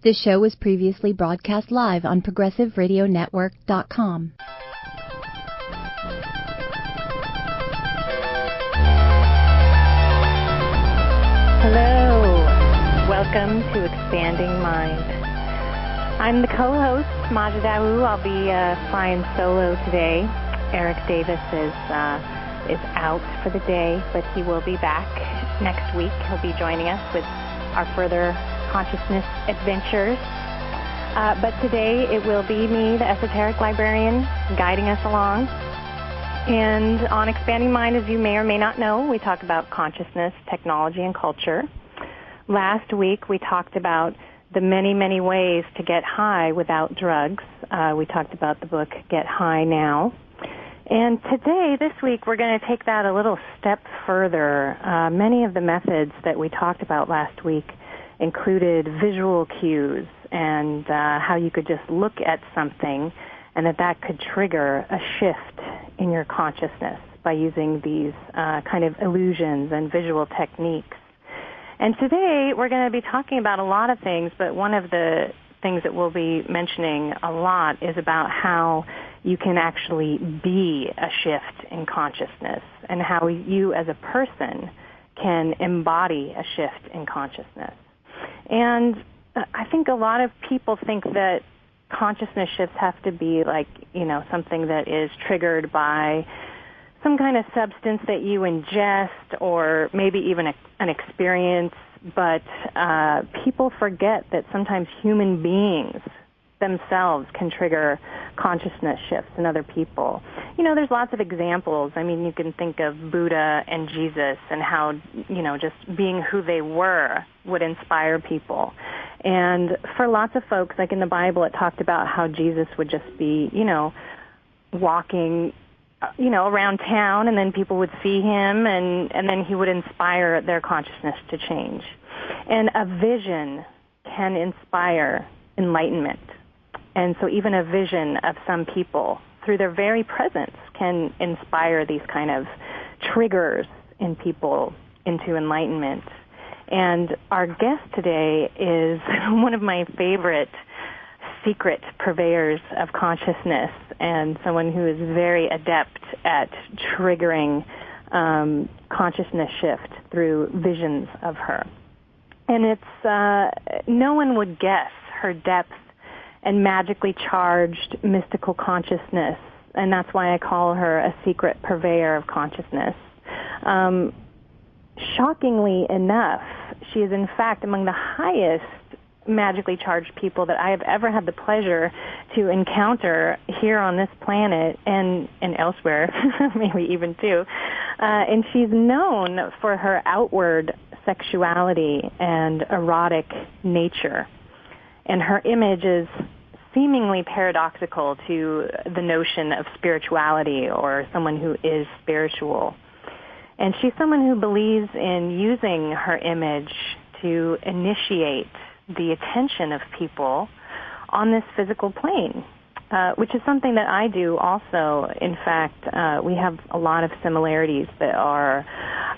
This show was previously broadcast live on ProgressiveRadioNetwork.com. Hello. Welcome to Expanding Mind. I'm the co-host, Maja D'Aoust. I'll be flying solo today. Erik Davis is out for the day, but he will be back next week. He'll be joining us with our further consciousness adventures. But today it will be me, the esoteric librarian, guiding us along. And on Expanding Mind, as you may or may not know, we talk about consciousness, technology, and culture. Last week we talked about the many, many ways to get high without drugs. We talked about the book Get High Now. And today, this week, we're going to take that a little step further. Many of the methods that we talked about last week included visual cues and how you could just look at something and that could trigger a shift in your consciousness by using these kind of illusions and visual techniques. And today we're going to be talking about a lot of things, but one of the things that we'll be mentioning a lot is about how you can actually be a shift in consciousness and how you as a person can embody a shift in consciousness. And I think a lot of people think that consciousness shifts have to be like, something that is triggered by some kind of substance that you ingest or maybe even an experience, but people forget that sometimes human beings themselves can trigger consciousness shifts in other people. There's lots of examples. I mean, you can think of Buddha and Jesus and how, just being who they were would inspire people. And for lots of folks, like in the Bible, it talked about how Jesus would just be, walking, around town, and then people would see him, and then he would inspire their consciousness to change. And a vision can inspire enlightenment. And so even a vision of some people, through their very presence, can inspire these kind of triggers in people into enlightenment. And our guest today is one of my favorite secret purveyors of consciousness and someone who is very adept at triggering consciousness shift through visions of her. And it's no one would guess her depth and magically charged mystical consciousness, and that's why I call her a secret purveyor of consciousness. Shockingly enough, she is in fact among the highest magically charged people that I have ever had the pleasure to encounter here on this planet and elsewhere, maybe even too. And she's known for her outward sexuality and erotic nature. And her image is seemingly paradoxical to the notion of spirituality or someone who is spiritual. And she's someone who believes in using her image to initiate the attention of people on this physical plane, which is something that I do also. In fact, we have a lot of similarities that are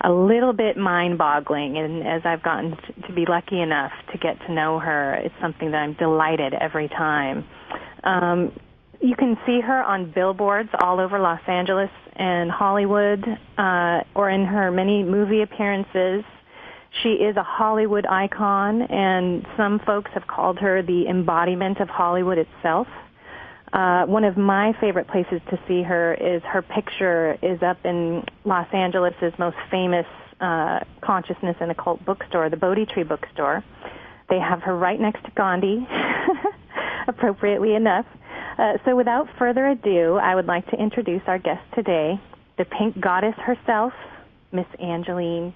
a little bit mind-boggling, and as I've gotten to be lucky enough to get to know her, it's something that I'm delighted every time. You can see her on billboards all over Los Angeles and Hollywood, or in her many movie appearances. She is a Hollywood icon, and some folks have called her the embodiment of Hollywood itself. One of my favorite places to see her is her picture is up in Los Angeles' most famous consciousness and occult bookstore, the Bodhi Tree Bookstore. They have her right next to Gandhi, appropriately enough. So without further ado, I would like to introduce our guest today, the pink goddess herself, Miss Angelyne.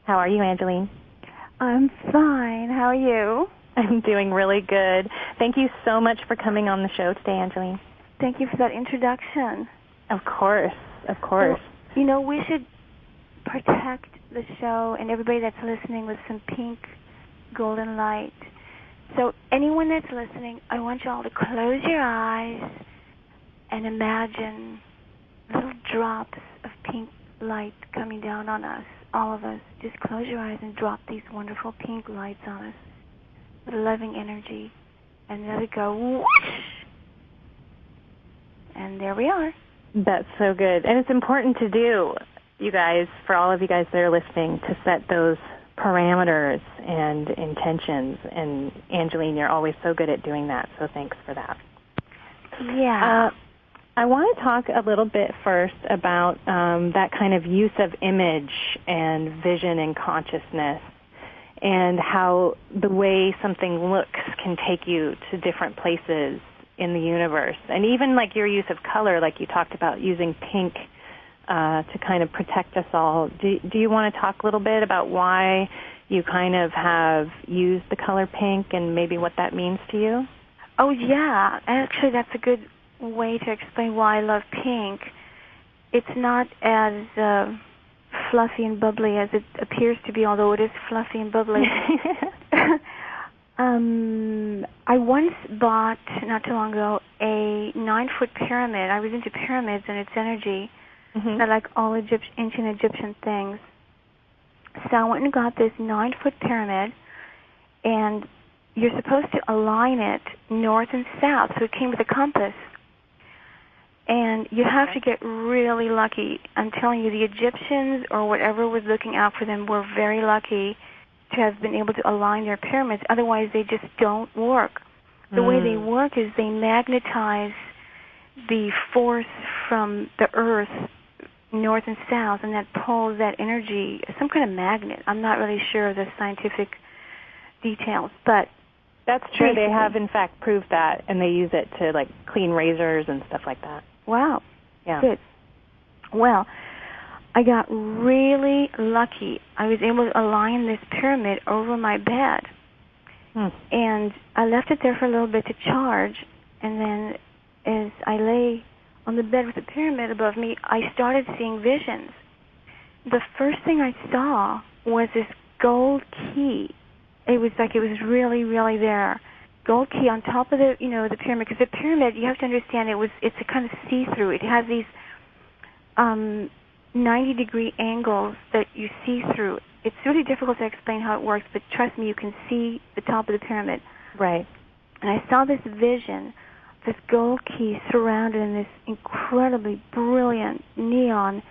How are you, Angelyne? I'm fine. How are you? I'm doing really good. Thank you so much for coming on the show today, Angelyne. Thank you for that introduction. Of course, of course. So, we should protect the show and everybody that's listening with some pink golden light. So anyone that's listening, I want you all to close your eyes and imagine little drops of pink light coming down on us, all of us. Just close your eyes and drop these wonderful pink lights on us. with loving energy, and let it go, whoosh, and there we are. That's so good. And it's important to do, you guys, for all of you guys that are listening, to set those parameters and intentions. And Angelyne, you're always so good at doing that, so thanks for that. Yeah. I want to talk a little bit first about that kind of use of image and vision and consciousness, and how the way something looks can take you to different places in the universe. And even like your use of color, like you talked about using pink to kind of protect us all. Do you want to talk a little bit about why you kind of have used the color pink and maybe what that means to you? Oh, yeah. Actually, that's a good way to explain why I love pink. It's not as fluffy and bubbly as it appears to be, although it is fluffy and bubbly. I once bought, not too long ago, a 9-foot pyramid. I was into pyramids and its energy. I like all ancient Egyptian things. So I went and got this 9-foot pyramid, and you're supposed to align it north and south, so it came with a compass. And you have to get really lucky. I'm telling you, the Egyptians or whatever was looking out for them were very lucky to have been able to align their pyramids. Otherwise, they just don't work. The way they work is they magnetize the force from the earth north and south, and that pulls that energy, some kind of magnet. I'm not really sure of the scientific details, but that's true. They have, in fact, proved that, and they use it to, like, clean razors and stuff like that. Wow. Yeah. Good. Well, I got really lucky. I was able to align this pyramid over my bed, and I left it there for a little bit to charge, and then as I lay on the bed with the pyramid above me, I started seeing visions. The first thing I saw was this gold key. It was like it was really, really there. Gold key on top of the pyramid. Because the pyramid, you have to understand, it's a kind of see-through. It has these 90-degree angles that you see through. It's really difficult to explain how it works, but trust me, you can see the top of the pyramid. Right. And I saw this vision, this gold key surrounded in this incredibly brilliant neon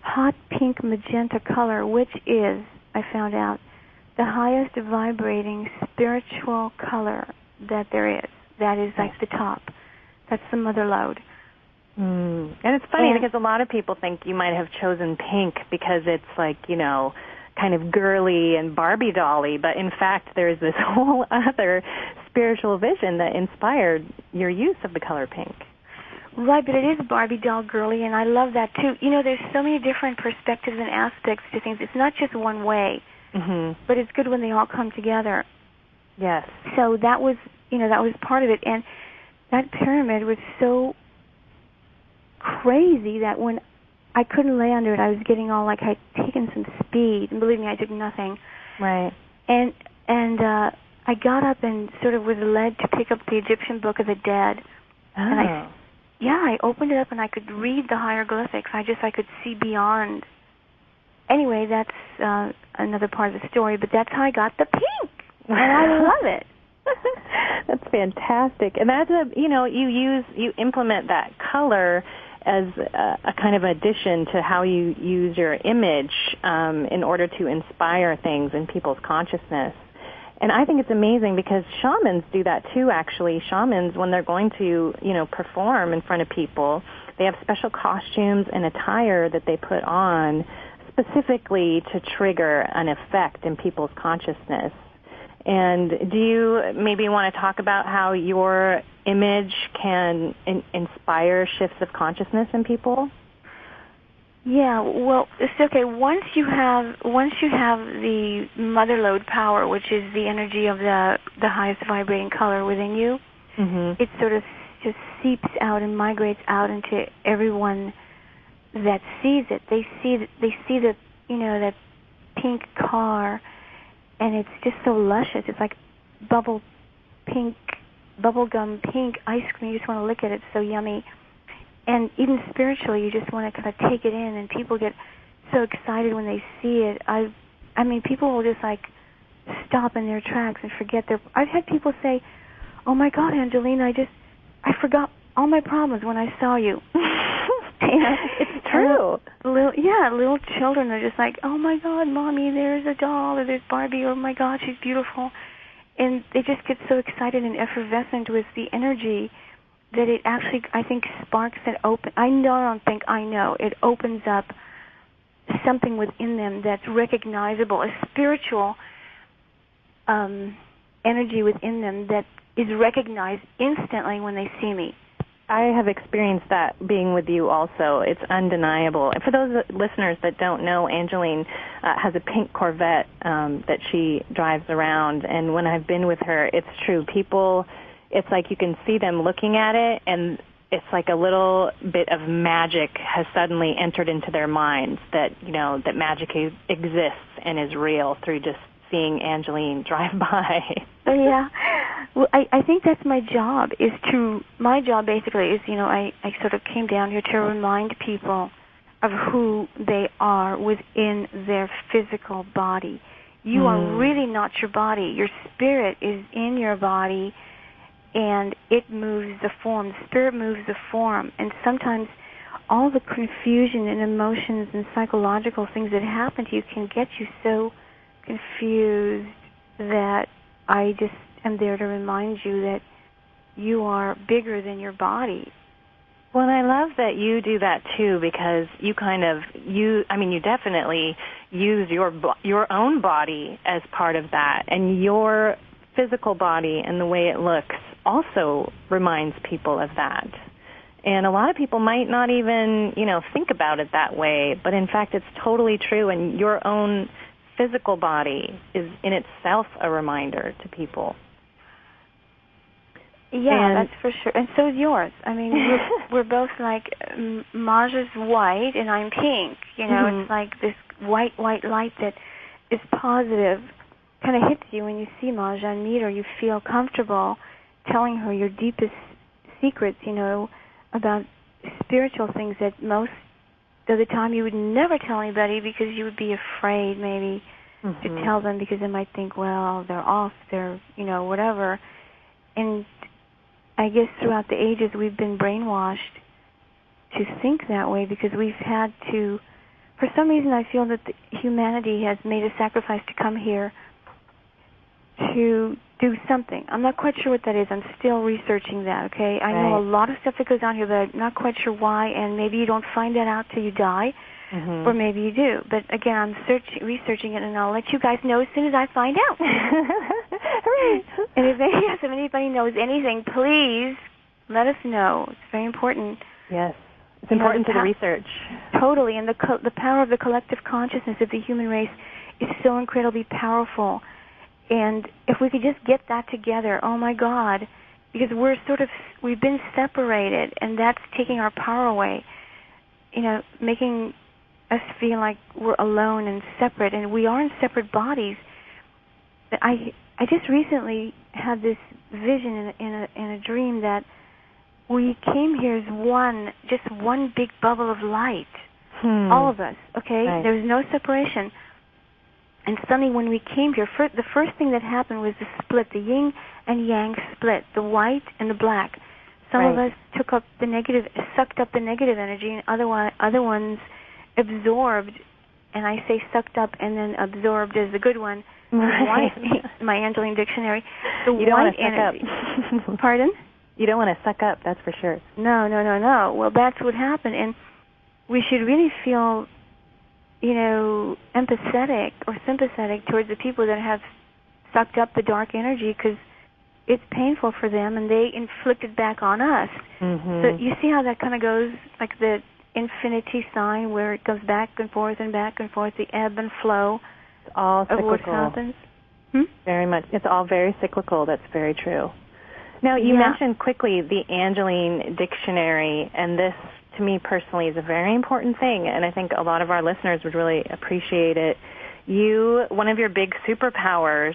hot pink magenta color, which is, I found out, the highest vibrating spiritual color that there is. That is like the top. That's the mother lode. And it's funny because a lot of people think you might have chosen pink because it's like, kind of girly and Barbie dolly, but in fact there's this whole other spiritual vision that inspired your use of the color pink. Right, but it is Barbie doll girly, and I love that too. There's so many different perspectives and aspects to things. It's not just one way, but it's good when they all come together. Yes. So that was part of it, and that pyramid was so crazy that when I couldn't lay under it, I was getting all like I'd taken some speed, and believe me, I took nothing. Right. And I got up and sort of was led to pick up the Egyptian Book of the Dead. Oh. And I opened it up and I could read the hieroglyphics. I could see beyond. Anyway, that's another part of the story, but that's how I got the pink, and I love it. That's fantastic. And that's you implement that color as a kind of addition to how you use your image in order to inspire things in people's consciousness. And I think it's amazing because shamans do that too, actually. Shamans, when they're going to, perform in front of people, they have special costumes and attire that they put on specifically to trigger an effect in people's consciousness. And do you maybe want to talk about how your image can inspire shifts of consciousness in people? Yeah, well, it's okay. Once you have the mother lode power, which is the energy of the highest vibrating color within you, it sort of just seeps out and migrates out into everyone that sees it. They see the that pink car, and it's just so luscious. It's like bubblegum pink ice cream. You just want to lick it. It's so yummy. And even spiritually, you just want to kind of take it in, and people get so excited when they see it. I mean, people will just like stop in their tracks and forget their... I've had people say, oh, my God, Angelyne, I forgot all my problems when I saw you. It's true. Little children are just like, oh, my God, Mommy, there's a doll, or there's Barbie, or oh, my God, she's beautiful. And they just get so excited and effervescent with the energy that it actually, I think, sparks that open. I don't think I know. It opens up something within them that's recognizable, a spiritual energy within them that is recognized instantly when they see me. I have experienced that being with you also. It's undeniable. And for those listeners that don't know, Angelyne has a pink Corvette that she drives around. And when I've been with her, it's true. People, it's like you can see them looking at it, and it's like a little bit of magic has suddenly entered into their minds that, you know, that magic exists and is real through just seeing Angelyne drive by. Yeah. Well, I think that's my job, my job basically is, you know, I sort of came down here to remind people of who they are within their physical body. You are really not your body. Your spirit is in your body, and it moves the form. The spirit moves the form. And sometimes all the confusion and emotions and psychological things that happen to you can get you so confused that I just am there to remind you that you are bigger than your body. Well, and I love that you do that too, because you you definitely use your own body as part of that, and your physical body and the way it looks also reminds people of that. And a lot of people might not even, you know, think about it that way, but in fact it's totally true, and your own physical body is in itself a reminder to people. Yeah, that's for sure. And so is yours. I mean, we're both like, Maja's white and I'm pink. You know, It's like this white light that is positive kind of hits you when you see Maja and meet her. You feel comfortable telling her your deepest secrets, you know, about spiritual things that most of the time you would never tell anybody because you would be afraid maybe to tell them because they might think, well, they're off, they're, you know, whatever. And I guess throughout the ages we've been brainwashed to think that way because we've had to, for some reason I feel that humanity has made a sacrifice to come here to do something. I'm not quite sure what that is. I'm still researching that, okay? I know a lot of stuff that goes on here, but I'm not quite sure why, and maybe you don't find that out till you die, or maybe you do. But again, I'm researching it, and I'll let you guys know as soon as I find out. And if anybody knows anything, please let us know. It's very important. Yes, it's important to the research. Totally, and the power of the collective consciousness of the human race is so incredibly powerful. And if we could just get that together, oh my God, because we've been separated, and that's taking our power away, you know, making us feel like we're alone and separate, and we are in separate bodies. I just recently had this vision in a dream that we came here as just one big bubble of light, all of us, okay? Right. There was no separation. And suddenly when we came here, the first thing that happened was the split, the yin and yang split, the white and the black. Some of us took up the negative, sucked up the negative energy, and other ones absorbed, and I say sucked up and then absorbed as the good one. White, my Angelyne dictionary. The you don't white want to suck up. Pardon? You don't want to suck up, that's for sure. No. Well, that's what happened, and we should really feel, you know, empathetic or sympathetic towards the people that have sucked up the dark energy because it's painful for them and they inflict it back on us. So you see how that kind of goes, like the infinity sign where it goes back and forth, the ebb and flow. It's all cyclical. Of what happens. Very much. It's all very cyclical. That's very true. Now, you mentioned quickly the Angelyne dictionary, and this, to me personally, is a very important thing, and I think a lot of our listeners would really appreciate it. One of your big superpowers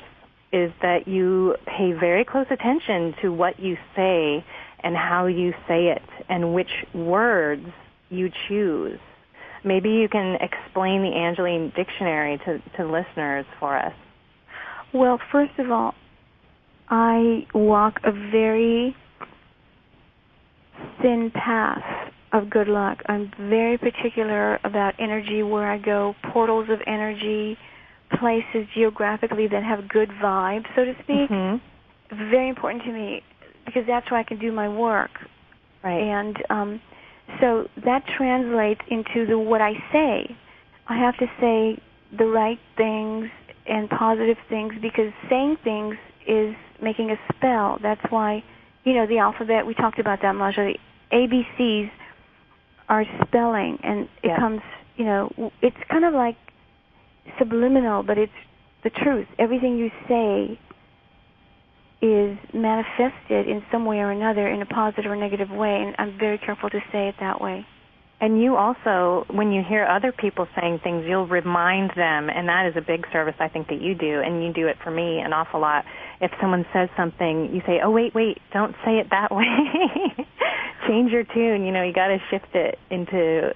is that you pay very close attention to what you say and how you say it and which words you choose. Maybe you can explain the Angelyne dictionary to listeners for us. Well, first of all, I walk a very thin path of good luck. I'm very particular about energy, where I go, portals of energy, places geographically that have good vibes, so to speak. Mm-hmm. Very important to me, because that's where I can do my work. Right. And so that translates into what I say. I have to say the right things and positive things, because saying things is making a spell. That's why, the alphabet, we talked about that, Maja. The ABCs are spelling, and it comes, it's kind of like subliminal, but it's the truth. Everything you say is manifested in some way or another in a positive or negative way, and I'm very careful to say it that way. And you also, when you hear other people saying things, you'll remind them, and that is a big service I think that you do, and you do it for me an awful lot. If someone says something, you say, oh, wait, don't say it that way. Change your tune. You got to shift it into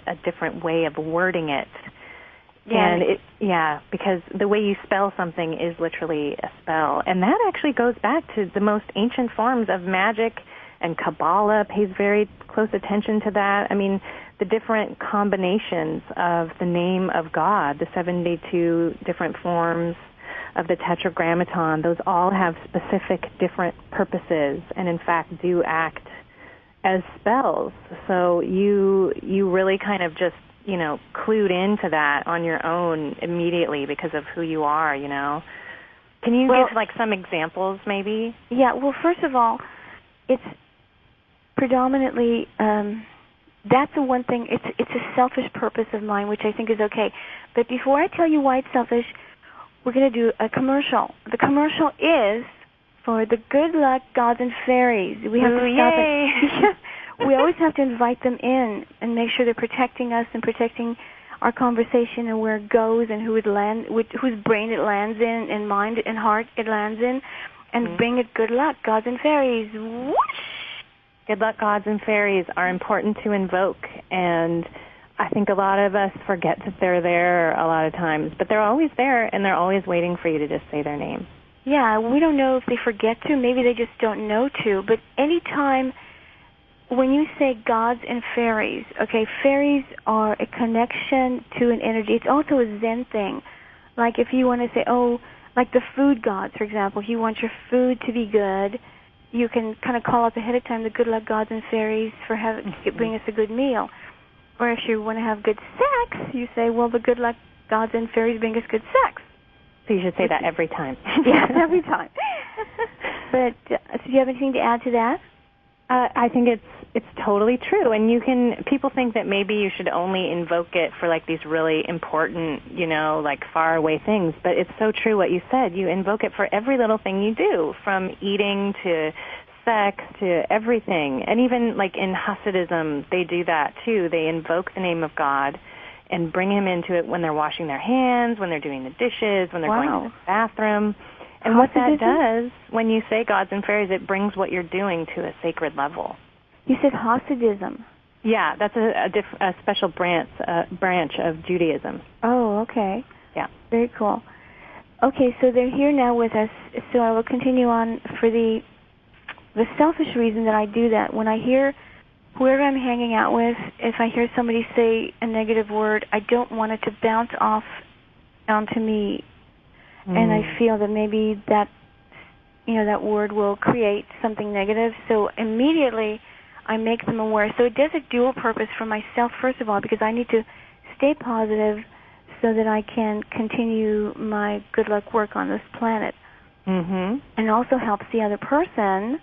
a different way of wording it. Yeah. And because the way you spell something is literally a spell. And that actually goes back to the most ancient forms of magic, and Kabbalah pays very close attention to that. I mean, the different combinations of the name of God, the 72 different forms of the Tetragrammaton, those all have specific different purposes and, in fact, do act as spells. So you really kind of just, clued into that on your own immediately because of who you are, Can you give, some examples, maybe? Yeah, well, first of all, it's predominantly, that's the one thing, it's a selfish purpose of mine, which I think is okay. But before I tell you why it's selfish, we're going to do a commercial. The commercial is for the good luck gods and fairies. We have to stop it. We always have to invite them in and make sure they're protecting us and protecting our conversation and where it goes and whose brain it lands in, and mind and heart it lands in, and bring it good luck, gods and fairies. Whoosh! Good luck gods and fairies are important to invoke, and I think a lot of us forget that they're there a lot of times, but they're always there, and they're always waiting for you to just say their name. Yeah, we don't know if they forget to. Maybe they just don't know to. But any time when you say gods and fairies, okay, fairies are a connection to an energy. It's also a Zen thing. Like if you want to say, like the food gods, for example, if you want your food to be good, you can kind of call up ahead of time the good luck gods and fairies for bring us a good meal. Or if you want to have good sex, you say, well, the good luck gods and fairies bring us good sex. So you should say that every time. Yes, every time. But so do you have anything to add to that? I think it's totally true, and people think that maybe you should only invoke it for like these really important, like far away things, but it's so true what you said. You invoke it for every little thing you do, from eating to sex to everything. And even like in Hasidism, they do that too. They invoke the name of God and bring him into it when they're washing their hands, when they're doing the dishes, when they're going to the bathroom. And what that does, when you say gods and fairies, it brings what you're doing to a sacred level. You said Hasidism. Yeah, that's a special branch of Judaism. Oh, okay. Yeah. Very cool. Okay, so they're here now with us, so I will continue on for the selfish reason that I do that. When I hear whoever I'm hanging out with, if I hear somebody say a negative word, I don't want it to bounce off onto me. And I feel that maybe that word will create something negative. So immediately I make them aware. So it does a dual purpose for myself, first of all, because I need to stay positive so that I can continue my good luck work on this planet. Mm-hmm. And also helps the other person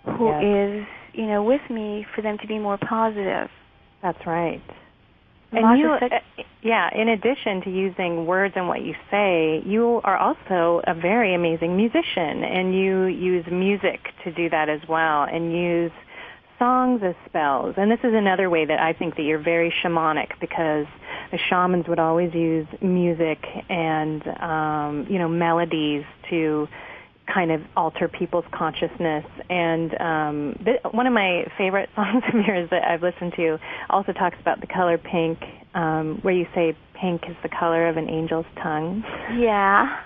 who is, with me, for them to be more positive. That's right. And in addition to using words and what you say, you are also a very amazing musician, and you use music to do that as well, and use songs as spells. And this is another way that I think that you're very shamanic, because the shamans would always use music and, melodies to kind of alter people's consciousness. And one of my favorite songs of yours that I've listened to also talks about the color pink, where you say pink is the color of an angel's tongue. Yeah.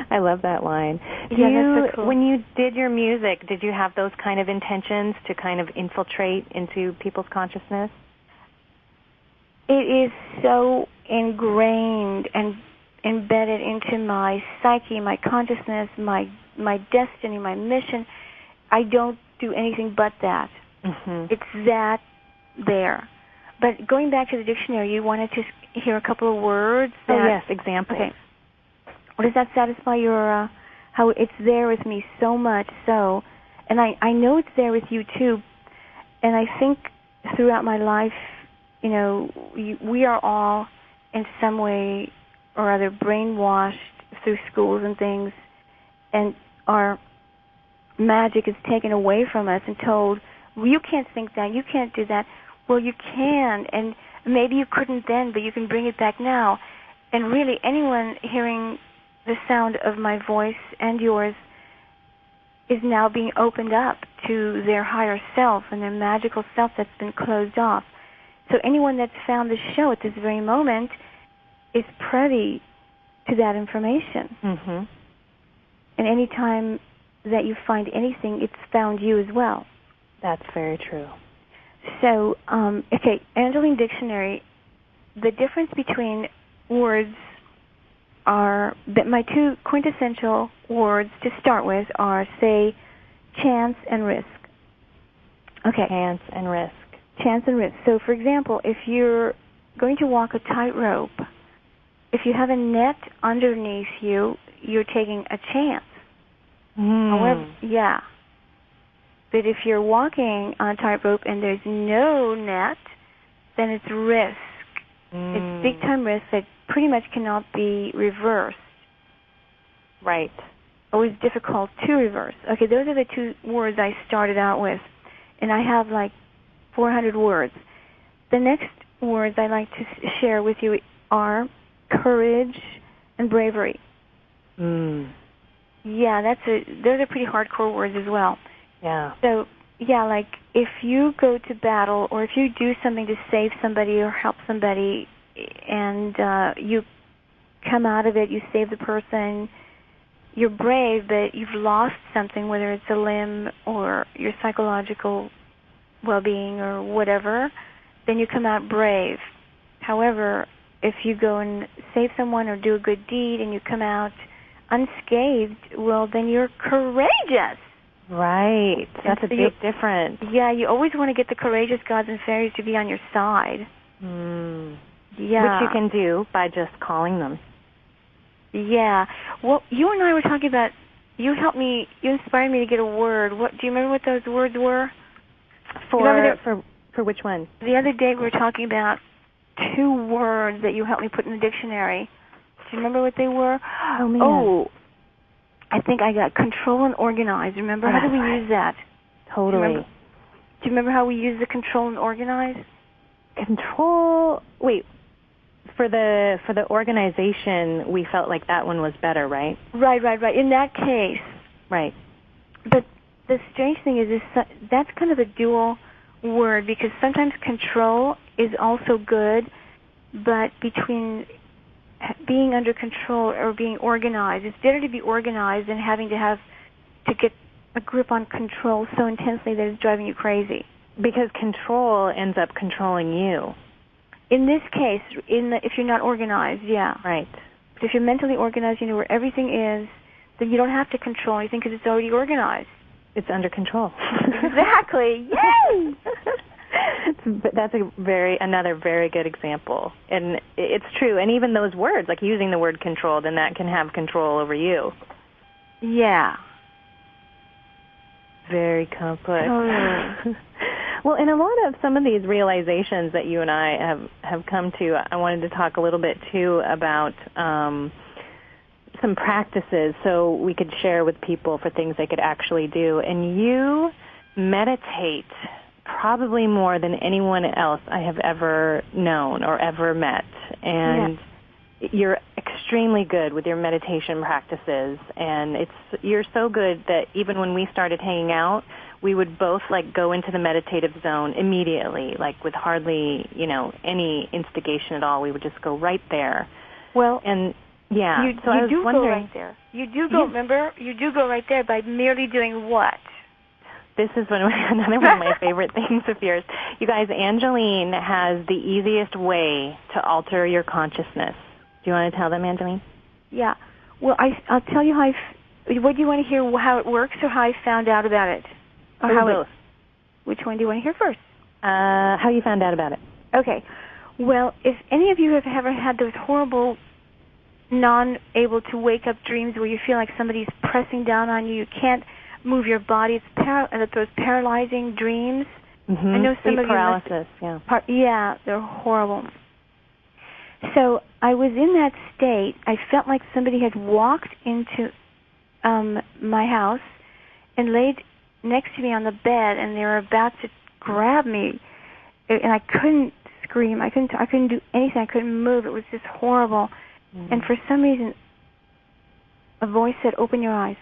I love that line. That's so cool. When you did your music, did you have those kind of intentions to kind of infiltrate into people's consciousness? It is so ingrained and embedded into my psyche, my consciousness, my destiny, my mission. I don't do anything but that. Mm-hmm. It's that there. But going back to the dictionary, you wanted to hear a couple of words? Yes, examples. Okay. Well, does that satisfy your, how it's there with me so much so, and I know it's there with you too, and I think throughout my life, you know, we are all in some way or other brainwashed through schools and things, and our magic is taken away from us and told, well, you can't think that, you can't do that. Well, you can, and maybe you couldn't then, but you can bring it back now. And really, anyone hearing the sound of my voice and yours is now being opened up to their higher self and their magical self that's been closed off. So anyone that's found the show at this very moment is privy to that information. Mm-hmm. And any time that you find anything, it's found you as well. That's very true. So, okay, Angelyne Dictionary, the difference between words are, that my two quintessential words to start with are, say, chance and risk. Okay. Chance and risk. Chance and risk. So, for example, if you're going to walk a tightrope, if you have a net underneath you, you're taking a chance. However, yeah. But if you're walking on a tightrope and there's no net, then it's risk. It's big-time risk that pretty much cannot be reversed. Right. Always difficult to reverse. Okay, those are the two words I started out with. And I have like 400 words. The next words I'd like to share with you are courage and bravery. Yeah, those are pretty hardcore words as well. Yeah. So, yeah, like if you go to battle or if you do something to save somebody or help somebody and you come out of it, you save the person, you're brave, but you've lost something, whether it's a limb or your psychological well-being or whatever, then you come out brave. However, if you go and save someone or do a good deed and you come out unscathed, well, then you're courageous. Right. That's a big difference. Yeah, you always want to get the courageous gods and fairies to be on your side. Yeah. Which you can do by just calling them. Yeah. Well, you and I were talking about, you inspired me to get a word. Do you remember what those words were? For which one? The other day we were talking about two words that you helped me put in the dictionary. Do you remember what they were? Oh, man. Oh, I think I got control and organize. Remember? How did we use that? Totally. Do you remember how we used the control and organize? Control. Wait. For the organization, we felt like that one was better, right? Right. In that case. Right. But the strange thing is that's kind of a dual word because sometimes control is also good, but between being under control or being organized, it's better to be organized than having to get a grip on control so intensely that it's driving you crazy. Because control ends up controlling you. In this case, if you're not organized, yeah. Right. But if you're mentally organized, you know where everything is, then you don't have to control anything because it's already organized. It's under control. Exactly. Yay! That's another very good example. And it's true. And even those words, like using the word control, then that can have control over you. Yeah. Very complex. Totally. Well, in a lot of some of these realizations that you and I have come to, I wanted to talk a little bit, too, about some practices so we could share with people for things they could actually do. And you meditate probably more than anyone else I have ever known or ever met. And you're extremely good with your meditation practices. And you're so good that even when we started hanging out, we would both go into the meditative zone immediately, with hardly, any instigation at all. We would just go right there. Well, and Yeah. You do go right there. You do go. Remember, you do go right there by merely doing what? This is another one of my favorite things of yours. You guys, Angelyne has the easiest way to alter your consciousness. Do you want to tell them, Angelyne? Yeah. Well, I'll tell you how what do you want to hear, how it works or how I found out about it? Or both. Which one do you want to hear first? How you found out about it. Okay. Well, if any of you have ever had those horrible non-able to wake up dreams where you feel like somebody's pressing down on you, you can't move your body, it's those paralyzing dreams. Mm-hmm. I know some Sleep of paralysis, yeah, they're horrible. So I was in that state. I felt like somebody had walked into my house and laid next to me on the bed, and they were about to grab me, and I couldn't scream. I couldn't do anything. I couldn't move. It was just horrible. And for some reason, a voice said, "Open your eyes."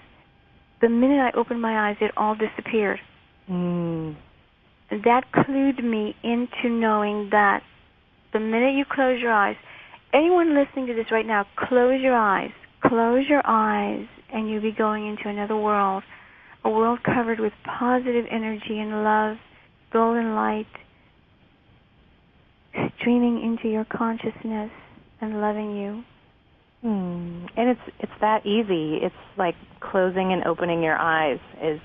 The minute I opened my eyes, it all disappeared. And that clued me into knowing that the minute you close your eyes, anyone listening to this right now, close your eyes, and you'll be going into another world, a world covered with positive energy and love, golden light, streaming into your consciousness and loving you. And it's that easy. It's like closing and opening your eyes is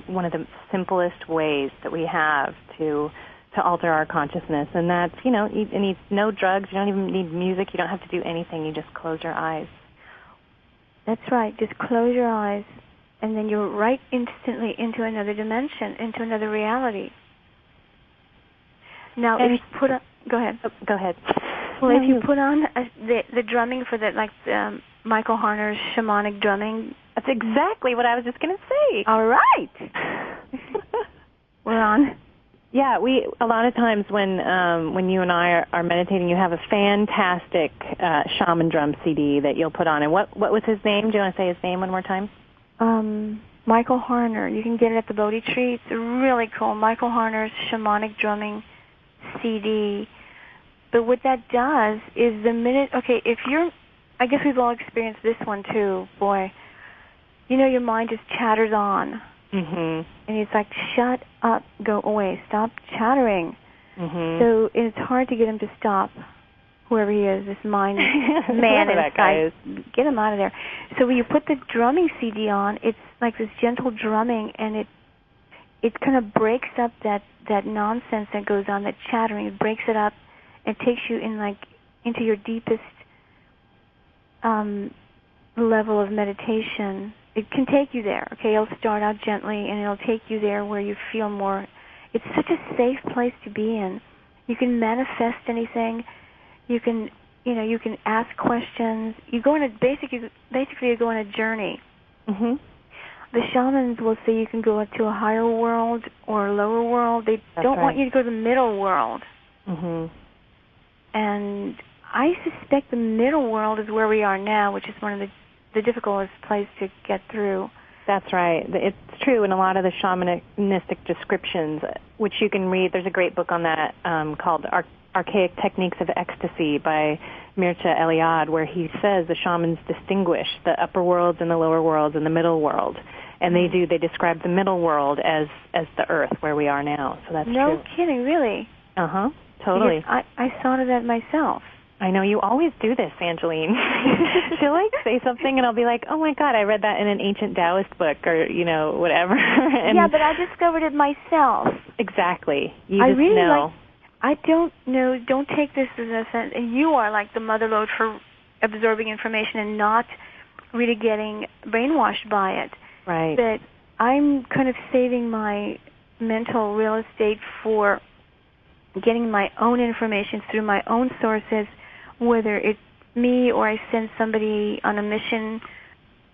one of the simplest ways that we have to alter our consciousness. And that's, you need no drugs. You don't even need music. You don't have to do anything. You just close your eyes. That's right. Just close your eyes, and then you're right instantly into another dimension, into another reality. Now, if you put on... Go ahead. Oh, go ahead. Well, if you put on the drumming for Michael Harner's shamanic drumming... That's exactly what I was just going to say. All right. We're on. Yeah, a lot of times when you and I are meditating, you have a fantastic shaman drum CD that you'll put on. And what was his name? Do you want to say his name one more time? Michael Harner. You can get it at the Bodhi Tree. It's really cool. Michael Harner's shamanic drumming CD. But what that does is the minute, I guess we've all experienced this one too, boy. Your mind just chatters on. Mm-hmm. And it's like, shut up, go away, stop chattering. Mm-hmm. So it's hard to get him to stop, whoever he is, this mind man inside. Get him out of there. So when you put the drumming CD on, it's like this gentle drumming, and it kind of breaks up that nonsense that goes on, that chattering. It breaks it up. It takes you into your deepest level of meditation. It can take you there, okay? It'll start out gently, and it'll take you there where you feel more. It's such a safe place to be in. You can manifest anything. You can ask questions. You go on basically you go on a journey. Mm-hmm. The shamans will say you can go to a higher world or a lower world. They don't want you to go to the middle world. Mm-hmm. And I suspect the middle world is where we are now, which is one of the difficult place to get through. That's right. It's true in a lot of the shamanistic descriptions, which you can read. There's a great book on that called Archaic Techniques of Ecstasy by Mircea Eliade, where he says the shamans distinguish the upper worlds and the lower worlds and the middle world. And they describe the middle world as the earth where we are now. So that's true. No kidding, really? Uh-huh, totally. Because I thought of that myself. I know, you always do this, Angelyne. She'll say something and I'll be like, oh my God, I read that in an ancient Taoist book or, whatever. And yeah, but I discovered it myself. Exactly. I really know. I don't know, don't take this as an offense. And you are like the mother lode for absorbing information and not really getting brainwashed by it. Right. But I'm kind of saving my mental real estate for getting my own information through my own sources, whether it's me or I send somebody on a mission,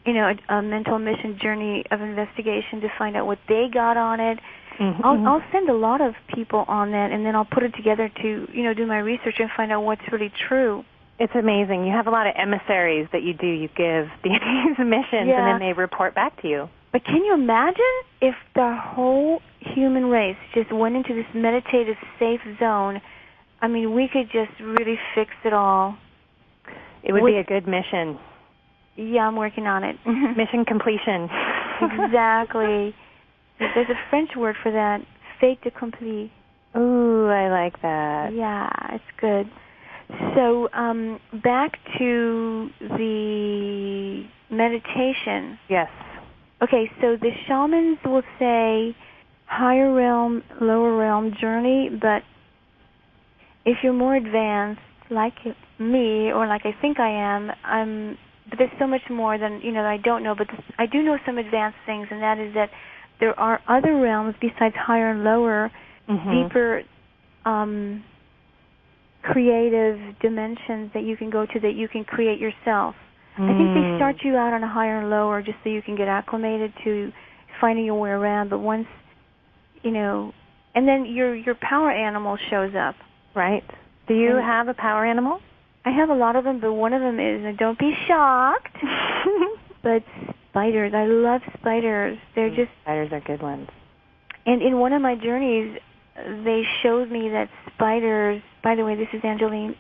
a mental mission journey of investigation to find out what they got on it. Mm-hmm. I'll send a lot of people on that, and then I'll put it together to, do my research and find out what's really true. It's amazing. You have a lot of emissaries that you do. You give these missions, and then they report back to you. But can you imagine if the whole human race just went into this meditative safe zone? I mean, we could just really fix it all. It would be a good mission. Yeah, I'm working on it. Mission completion. Exactly. There's a French word for that, fait accompli. Ooh, I like that. Yeah, it's good. So back to the meditation. Yes. Okay, so the shamans will say higher realm, lower realm journey, but if you're more advanced, like me, or like I think I am, but there's so much more than, that I don't know, but I do know some advanced things, and that is that there are other realms besides higher and lower, deeper creative dimensions that you can go to that you can create yourself. I think they start you out on a higher and lower just so you can get acclimated to finding your way around, but once, and then your power animal shows up. Right. Do you have a power animal? I have a lot of them, but one of them is, and don't be shocked, but spiders. I love spiders. Spiders are good ones. And in one of my journeys, they showed me that spiders, by the way, this is Angelyne.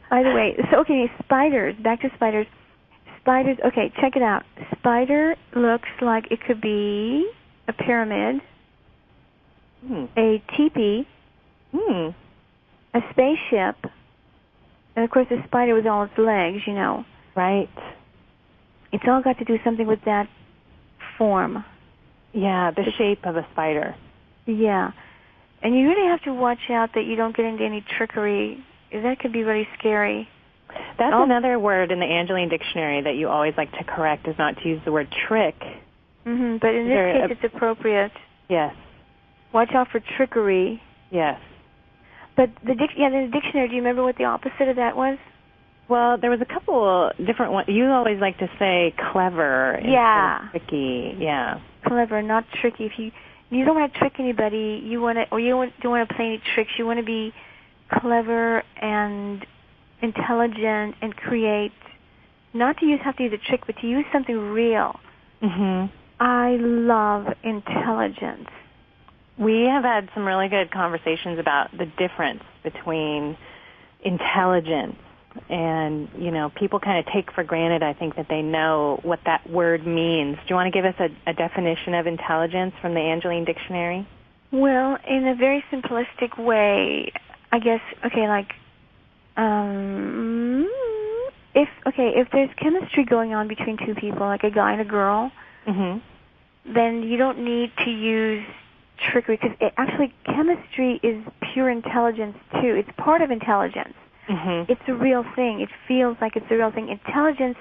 By the way, so okay, spiders, back to spiders. Spiders, okay, check it out. Spider looks like it could be a pyramid, a teepee, a spaceship, and of course the spider with all its legs, Right. It's all got to do something with that form. Yeah, the shape of a spider. Yeah. And you really have to watch out that you don't get into any trickery. That could be really scary. That's another word in the Angelyne dictionary that you always like to correct, is not to use the word trick. But in this case, it's appropriate. Yes. Watch out for trickery. Yes. But the dictionary, do you remember what the opposite of that was? Well, there was a couple different ones. You always like to say clever instead of tricky. Yeah. Clever, not tricky. If you don't want to trick anybody, you don't want to play any tricks. You want to be clever and intelligent and create. Not to have to use a trick, but to use something real. I love intelligence. We have had some really good conversations about the difference between intelligence and, people kind of take for granted, I think, that they know what that word means. Do you want to give us a definition of intelligence from the Angelyne dictionary? Well, in a very simplistic way, I guess, if there's chemistry going on between two people, like a guy and a girl, then you don't need to use trickery, because actually chemistry is pure intelligence too. It's part of intelligence. It's a real thing. It feels like it's a real thing. Intelligence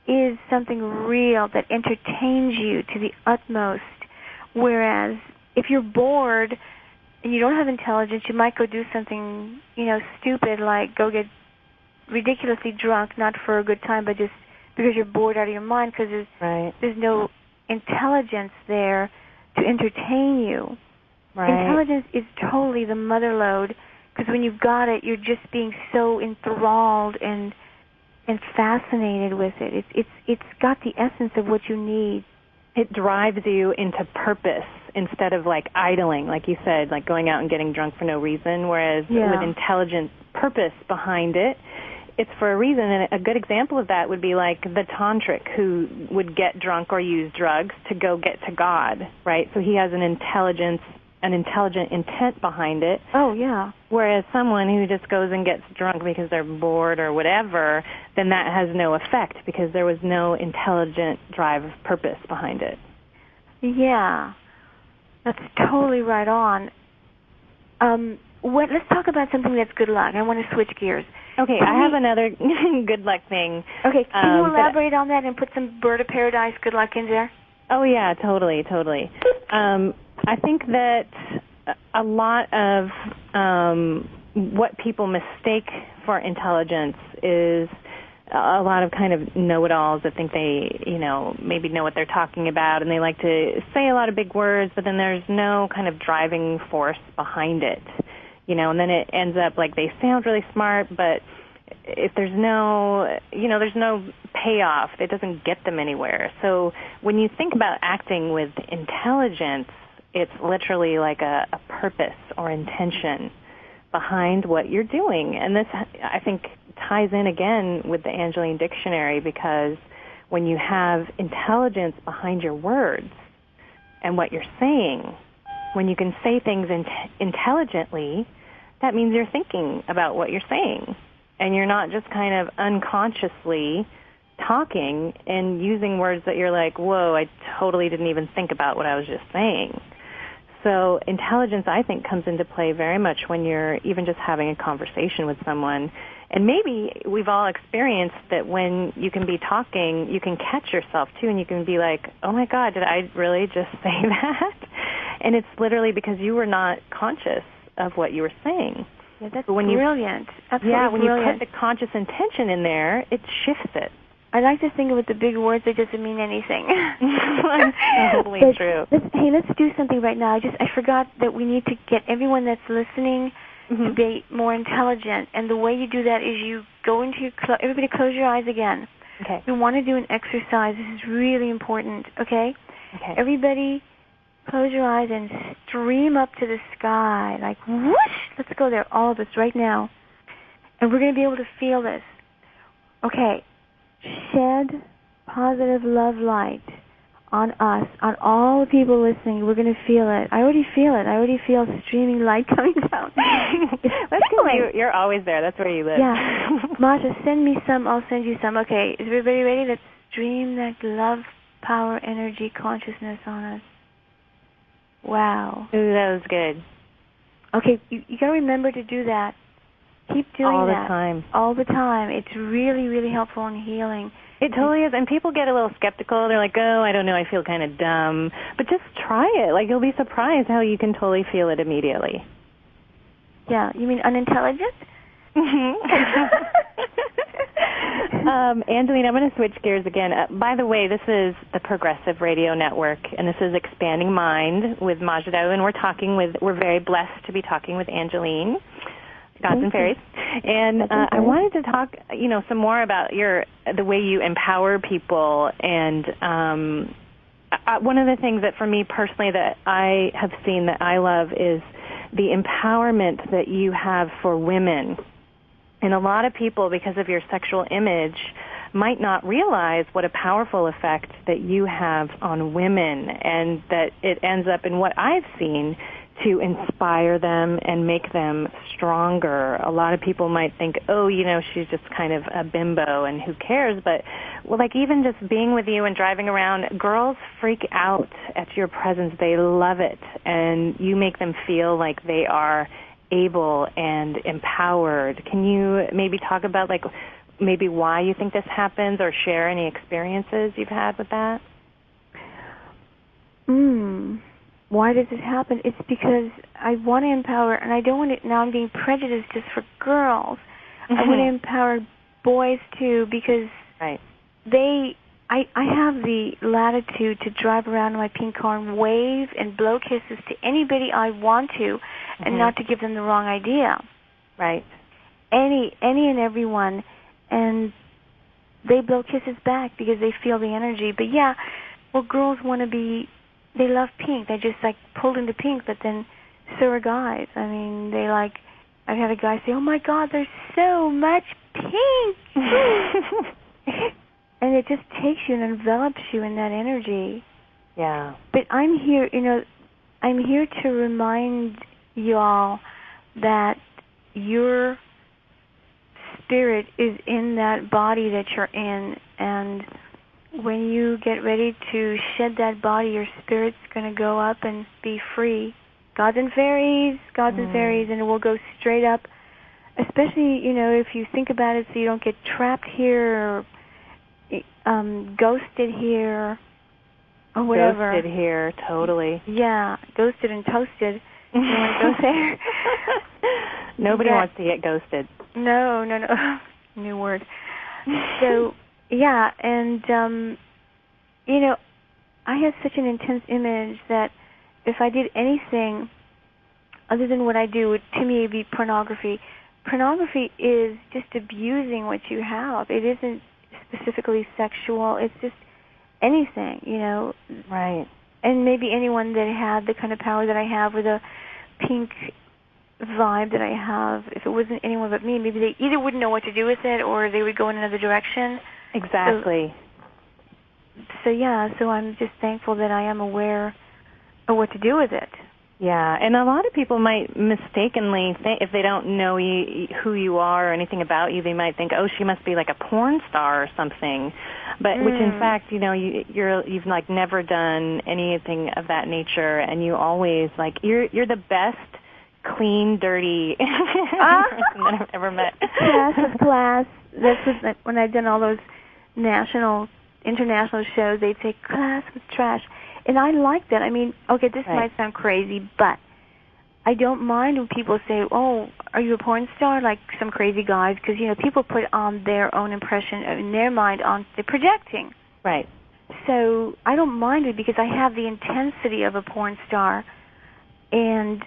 is something real that entertains you to the utmost, whereas if you're bored and you don't have intelligence, you might go do something, stupid, like go get ridiculously drunk, not for a good time, but just because you're bored out of your mind, because there's no intelligence there to entertain you. Intelligence is totally the mother lode, because when you've got it, you're just being so enthralled and fascinated with it. It's got the essence of what you need. It drives you into purpose instead of like idling, like you said, like going out and getting drunk for no reason, whereas with intelligent purpose behind it, it's for a reason. And a good example of that would be like the tantric who would get drunk or use drugs to go get to God, right? So he has an intelligent intent behind it. Oh, yeah. Whereas someone who just goes and gets drunk because they're bored or whatever, then that has no effect because there was no intelligent drive of purpose behind it. Yeah. That's totally right on. Let's talk about something that's good luck. I want to switch gears. Okay, I have another good luck thing. Okay, can you elaborate on that and put some bird of paradise good luck in there? Oh, yeah, totally. I think that a lot of what people mistake for intelligence is a lot of kind of know-it-alls that think they, maybe know what they're talking about, and they like to say a lot of big words, but then there's no kind of driving force behind it, and then it ends up like they sound really smart, but if there's no payoff, it doesn't get them anywhere. So when you think about acting with intelligence, it's literally like a purpose or intention behind what you're doing. And this, I think, ties in again with the Angelyne dictionary, because when you have intelligence behind your words and what you're saying, when you can say things intelligently, that means you're thinking about what you're saying. And you're not just kind of unconsciously talking and using words that you're like, whoa, I totally didn't even think about what I was just saying. So intelligence, I think, comes into play very much when you're even just having a conversation with someone. And maybe we've all experienced that when you can be talking, you can catch yourself, too, and you can be like, oh, my God, did I really just say that? And it's literally because you were not conscious of what you were saying. Yeah, that's brilliant. Absolutely yeah, when brilliant. you put the conscious intention in there, it shifts it. I like to think of it with the big words that doesn't mean anything. Totally true. Let's do something right now. I forgot that we need to get everyone that's listening to be more intelligent. And the way you do that is you go into everybody close your eyes again. Okay. We want to do an exercise. This is really important, okay? Okay. Everybody close your eyes and stream up to the sky. Like, whoosh! Let's go there, all of us, right now. And we're going to be able to feel this. Okay. Shed positive love light on us, on all the people listening. We're going to feel it. I already feel it. I already feel streaming light coming down. You're always there. That's where you live. Yeah. Maja, send me some. I'll send you some. Okay. Is everybody ready? Let's stream that love, power, energy, consciousness on us. Wow. Ooh, that was good. Okay. You got to remember to do that. Keep doing that. All the time. All the time. It's really, really helpful in healing. It totally is. And people get a little skeptical. They're like, oh, I don't know, I feel kind of dumb. But just try it. Like, you'll be surprised how you can totally feel it immediately. Yeah. You mean unintelligent? Angelyne, I'm going to switch gears again. By the way, this is the Progressive Radio Network, and this is Expanding Mind with Maja D'Aoust, and we're very blessed to be talking with Angelyne. Gods and Fairies. And I wanted to talk, some more about the way you empower people. And one of the things that for me personally that I have seen that I love is the empowerment that you have for women. And a lot of people, because of your sexual image, might not realize what a powerful effect that you have on women, and that it ends up in what I've seen to inspire them and make them stronger. A lot of people might think, oh, she's just kind of a bimbo and who cares? But, even just being with you and driving around, girls freak out at your presence. They love it. And you make them feel like they are able and empowered. Can you maybe talk about, maybe why you think this happens, or share any experiences you've had with that? Why does it happen? It's because I want to empower, and I don't want to, now I'm being prejudiced just for girls. I want to empower boys, too, because I have the latitude to drive around in my pink car and wave and blow kisses to anybody I want to, and not to give them the wrong idea. Right. Any and everyone, and they blow kisses back because they feel the energy. But yeah, girls want to be, they love pink. They just pulled into pink, but then so are guys. I mean, I've had a guy say, oh my God, there's so much pink. And it just takes you and envelops you in that energy. Yeah. But I'm here, I'm here to remind you all that your spirit is in that body that you're in, and when you get ready to shed that body, your spirit's going to go up and be free. Gods and fairies, and it will go straight up, especially, if you think about it so you don't get trapped here or ghosted here or whatever. Ghosted here, totally. Yeah, ghosted and toasted. You want to go there? Nobody wants to get ghosted. No. New word. So, yeah, and, I have such an intense image that if I did anything other than what I do, to me it would be pornography. Pornography is just abusing what you have. It isn't specifically sexual. It's just anything, Right. And maybe anyone that had the kind of power that I have with a pink vibe that I have. If it wasn't anyone but me, maybe they either wouldn't know what to do with it or they would go in another direction. Exactly. So I'm just thankful that I am aware of what to do with it. Yeah, and a lot of people might mistakenly think, if they don't know who you are or anything about you, they might think, oh, she must be like a porn star or something. But which in fact, you've like never done anything of that nature, and you always like you're the best clean, dirty person that I've ever met. Class. That's when I've done all those international shows. They'd say class was trash. And I like that. I mean, okay, this might sound crazy, but I don't mind when people say, oh, are you a porn star? Like some crazy guys, because, people put on their own impression in their mind on the projecting. Right. So I don't mind it because I have the intensity of a porn star. And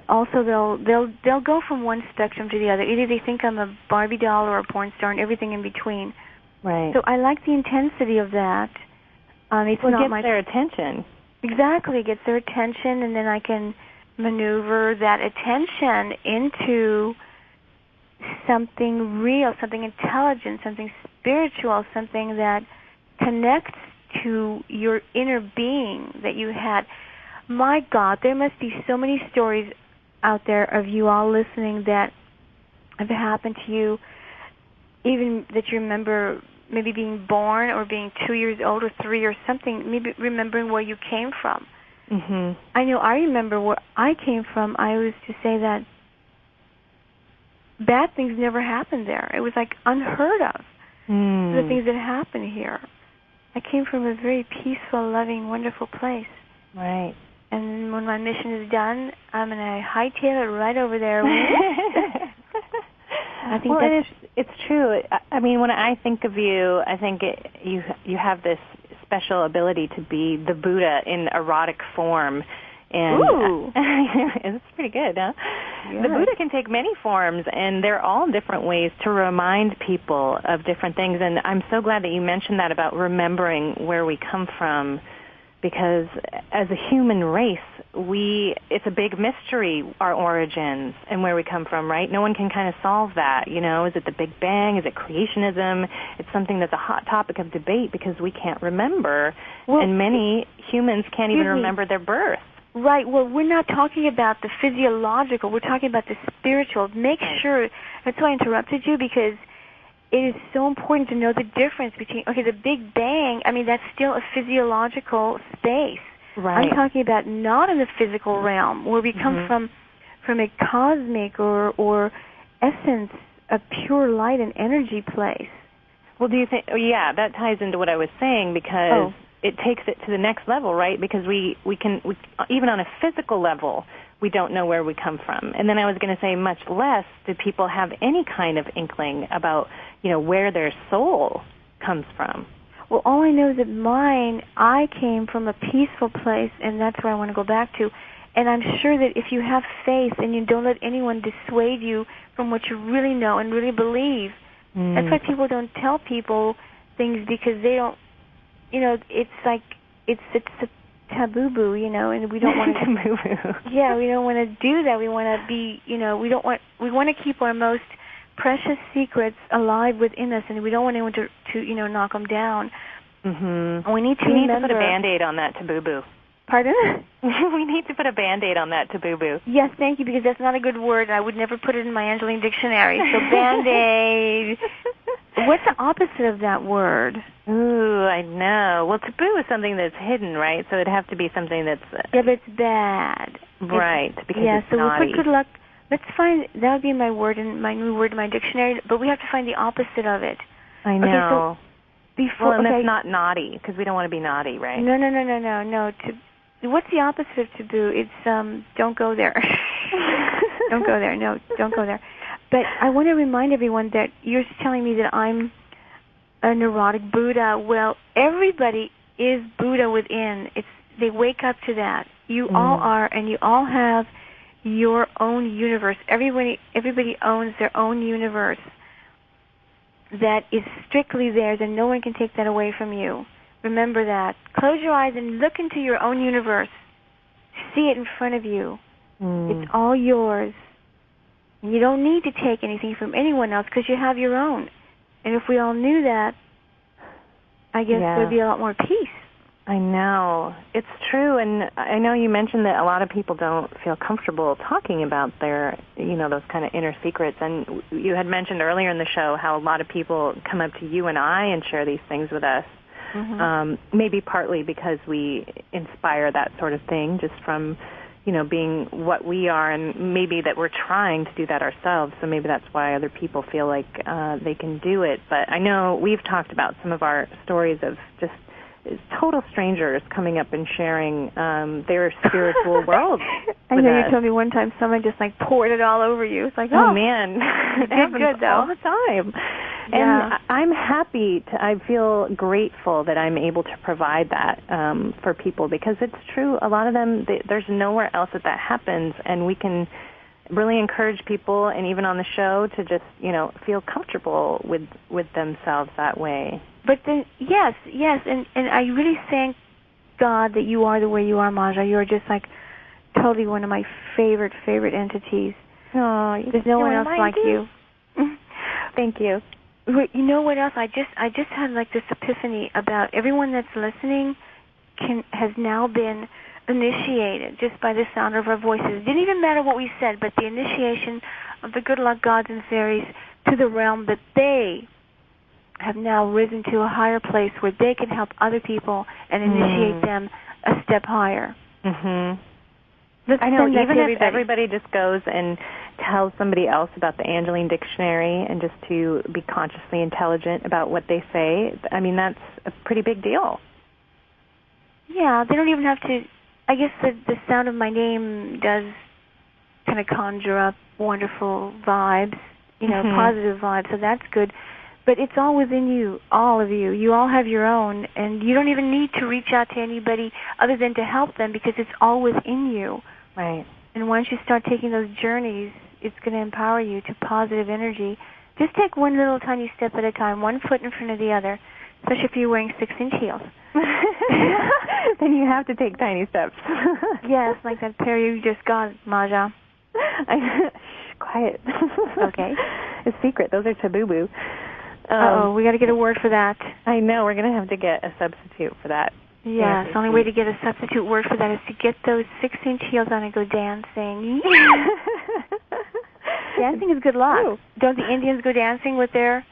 also they'll go from one spectrum to the other. Either they think I'm a Barbie doll or a porn star and everything in between. Right. So I like the intensity of that. It gets their attention. Exactly, it gets their attention, and then I can maneuver that attention into something real, something intelligent, something spiritual, something that connects to your inner being that you had. My God, there must be so many stories out there of you all listening that have happened to you, even that you remember maybe being born or being 2 years old or 3 or something, maybe remembering where you came from. Mm-hmm. I know I remember where I came from. I used to say that bad things never happened there. It was like unheard of, the things that happen here. I came from a very peaceful, loving, wonderful place. Right. And when my mission is done, I'm going to hightail it right over there. I think it's true. I mean, when I think of you, I think you have this special ability to be the Buddha in erotic form. And ooh. It's pretty good, huh? Yes. The Buddha can take many forms, and they're all different ways to remind people of different things. And I'm so glad that you mentioned that about remembering where we come from, because as a human race, it's a big mystery, our origins and where we come from, right? No one can kind of solve that, Is it the Big Bang? Is it creationism? It's something that's a hot topic of debate because we can't remember, and many humans can't even remember their birth. Right. Well, we're not talking about the physiological. We're talking about the spiritual. Make sure, that's why I interrupted you, because it is so important to know the difference between, the Big Bang, I mean, that's still a physiological space. Right. I'm talking about not in the physical realm, where we come from a cosmic or essence, a pure light and energy place. Well, do you think, that ties into what I was saying, because it takes it to the next level, right? Because we can, even on a physical level, we don't know where we come from. And then I was going to say, much less do people have any kind of inkling about, where their soul comes from. Well, all I know is that I came from a peaceful place, and that's where I want to go back to. And I'm sure that if you have faith and you don't let anyone dissuade you from what you really know and really believe, that's why people don't tell people things, because they don't, it's like, it's a taboo-boo, and we don't want to. Taboo-boo. Yeah, we don't want to do that. We want to be, we want to keep our most precious secrets alive within us, and we don't want anyone to knock them down. Mm-hmm. We need to put a Band-Aid on that taboo-boo. Pardon? We need to put a Band-Aid on that taboo-boo. Yes, thank you, because that's not a good word, and I would never put it in my Angelyne dictionary. So Band-Aid. What's the opposite of that word? Ooh, I know. Well, taboo is something that's hidden, right? So it'd have to be something that's... yeah, but it's bad. Right, because it's so naughty. We'll put good luck. Let's find, that would be my word, and my new word in my dictionary, but we have to find the opposite of it. I know. Okay, so before, that's not naughty, because we don't want to be naughty, right? No. What's the opposite of taboo? It's, don't go there. Don't go there. No, don't go there. But I want to remind everyone that you're telling me that I'm a neurotic Buddha. Well, everybody is Buddha within. They wake up to that. You all are, and you all have your own universe. Everybody owns their own universe that is strictly theirs, and no one can take that away from you. Remember that. Close your eyes and look into your own universe. See it in front of you. It's all yours. You don't need to take anything from anyone else because you have your own. And if we all knew that, I guess there'd be a lot more peace. I know. It's true. And I know you mentioned that a lot of people don't feel comfortable talking about their, those kind of inner secrets. And you had mentioned earlier in the show how a lot of people come up to you and I and share these things with us. Maybe partly because we inspire that sort of thing just from, being what we are, and maybe that we're trying to do that ourselves. So maybe that's why other people feel like they can do it. But I know we've talked about some of our stories of just total strangers coming up and sharing their spiritual world. I know you told me one time someone just poured it all over you. It's like, oh man, it happens good though. All the time. And I'm happy I feel grateful that I'm able to provide that for people, because it's true. A lot of them, there's nowhere else that happens, and we can really encourage people, and even on the show, to just feel comfortable with themselves that way. But then, yes, and I really thank God that you are the way you are, Maja. You're just totally one of my favorite entities. Oh, there's no one else like you. Thank you. You know what else? I just had this epiphany about everyone that's listening has now been initiated just by the sound of our voices. It didn't even matter what we said, but the initiation of the good luck gods and fairies to the realm that they have now risen to a higher place where they can help other people and initiate them a step higher. I know, even if everybody just goes and tells somebody else about the Angelyne Dictionary and just to be consciously intelligent about what they say, I mean, that's a pretty big deal. Yeah, they don't even have to. I guess the sound of my name does kind of conjure up wonderful vibes, positive vibes, so that's good. But it's all within you, all of you. You all have your own, and you don't even need to reach out to anybody other than to help them, because it's all within you. Right. And once you start taking those journeys, it's going to empower you to positive energy. Just take one little tiny step at a time, one foot in front of the other, especially if you're wearing 6-inch heels. Then you have to take tiny steps. Yes, like that pair you just got, Maja. Quiet. Okay. It's secret. Those are taboo-boo. We got to get a word for that. I know. We're going to have to get a substitute for that. Yes, the only way to get a substitute word for that is to get those 6-inch heels on and go dancing. Dancing is good luck. Ooh. Don't the Indians go dancing with their